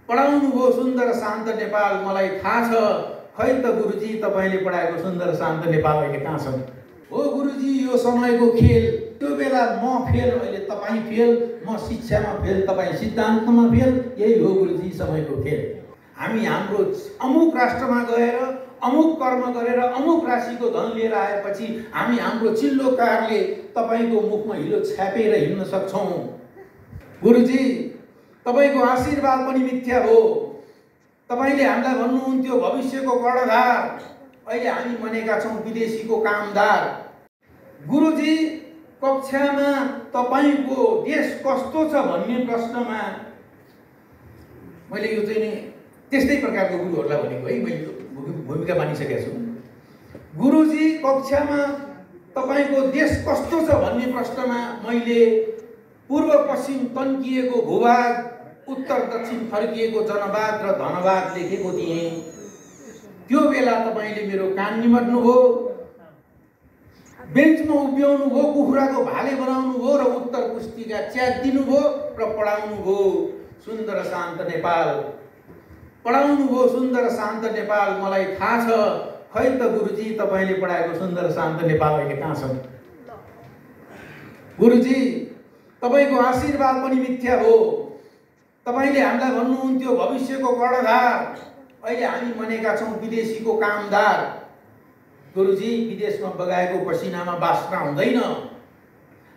पढाउनु भो सुन्दर शान्त नेपाल मलाई थाहा छ। खै त गुरुजी तपाईले पढाएको सुन्दर शान्त नेपाल अहिले कहाँ छ? हो गुरुजी यो समयको खेल, त्यो बेला म फेल, अहिले तपाईँ फेल, म शिक्षामा फेल, तपाईँ सिद्धान्तमा फेल, यही हो गुरुजी समयको खेल। हामी हाम्रो अमुक राष्ट्रमा गएर अमुक कर्म गरेर अमुक राशिको धन लिएर आएपछि हामी हाम्रो चिल्लो कारले तपाईको मुखमा हिलो छ्यापेर हिँड्न सक्छौँ। गुरुजी तपाईको आशीर्वाद पनि मिथ्या हो। तपाईले हामीलाई भन्नुहुन्थ्यो भविष्यको कर्णधार, अहिले हामी बनेका छौँ विदेशीको कामदार। गुरुजी कक्षामा तपाईको देश कस्तो छ भन्ने प्रश्नमा मैले यो चाहिँ नि त्यस्तै प्रकारको गुरुहरूलाई भनेको है, मैले भूमिका मानिसकेको छु। गुरुजी कक्षामा तपाईको देश कस्तो छ भन्ने प्रश्नमा मैले पूर्व पश्चिम तन्किएको भूभाग, उत्तर दक्षिण फर्किएको जनवाद र धनवाद लेखेको थिएँ। त्यो बेला तपाईले मेरो कान निमट्नु हो, बेन्चमा उभ्याउनु हो, कुखुराको भाले बनाउनु हो र उत्तर पुस्तिका च्यातिदिनु हो र पढाउनु हो सुन्दर शान्त नेपाल। पढाउनु भो सुन्दर शान्त नेपाल मलाई थाहा छ। खै त गुरुजी तपाईले पढाएको सुन्दर शान्त नेपाल अहिले कहाँ छ? गुरुजी तपाईको आशीर्वाद पनि मिथ्या हो। तपाईले हामीलाई भन्नुहुन्थ्यो भविष्यको कर्णधार, अहिले हामी बनेका छौँ विदेशीको कामदार। गुरुजी विदेशमा बगाएको पसिनामा बास्ना हुँदैन।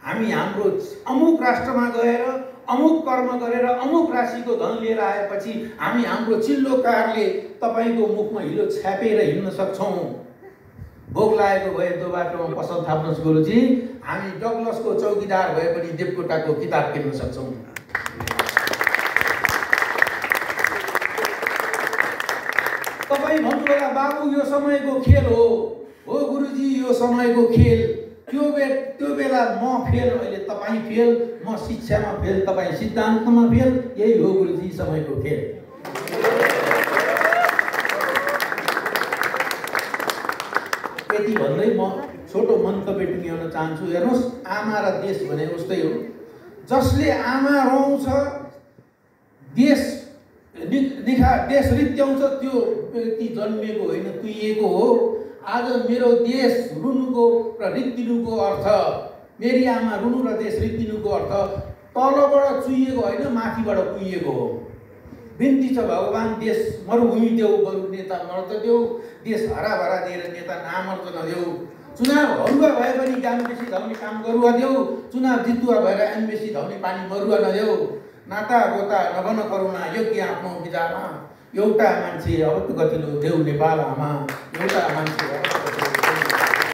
हामी हाम्रो अमुक राष्ट्रमा गएर अमुक कर्म गरेर अमुक राशिको धन लिएर आएपछि हामी हाम्रो चिल्लो कारले तपाईको मुखमा हिलो छ्यापेर हिँड्न सक्छौँ। भोक लागेको भए दो बाटोमा पसल थाप्नुहोस् गुरुजी, हामी डगलसको चौकीदार भए पनि देवकोटाको किताब किन्न सक्छौँ। तपाईँ भन्नुहोला बाबु यो समयको खेल हो। हो गुरुजी यो समयको खेल, त्यो बेला म फेल, अहिले तपाईँ फेल, म शिक्षामा फेल, तपाईँ सिद्धान्तमा फेल, यही हो गुरुजी समयको खेल। यति भन्दै म छोटो मन्तव्य टुङ्ग्याउन चाहन्छु। हेर्नुहोस्, आमा र देश भने उस्तै हो। जसले आमा रुवाउँछ, देश रित्याउँछ, त्यो व्यक्ति जन्मिएको होइन, तुइएको हो। आज मेरो देश रुनुको र रित्तिनुको अर्थ, मेरी आमा रुनु र देश रित्तिनुको अर्थ तलबाट चुइएको होइन, माथिबाट कुइएको हो। बिन्ती छ भगवान् देश मरुभूमि देऊ, बरु नेता मर्द देऊ, देश हराभरा दिएर नेता नामर्द नदेऊ। चुनाव हरुवा भए पनि काम बेसी धाउने काम गरुवा देऊ, चुनाव जितुवा भएर एम बेसी धाउने पानी मरुवा नदेऊ। नाता गोता नभन करुणा योग्य आफ्नो विचारमा, एउटा मान्छे अब त गतिलो देऊ नेपाल आमा, एउटा मान्छे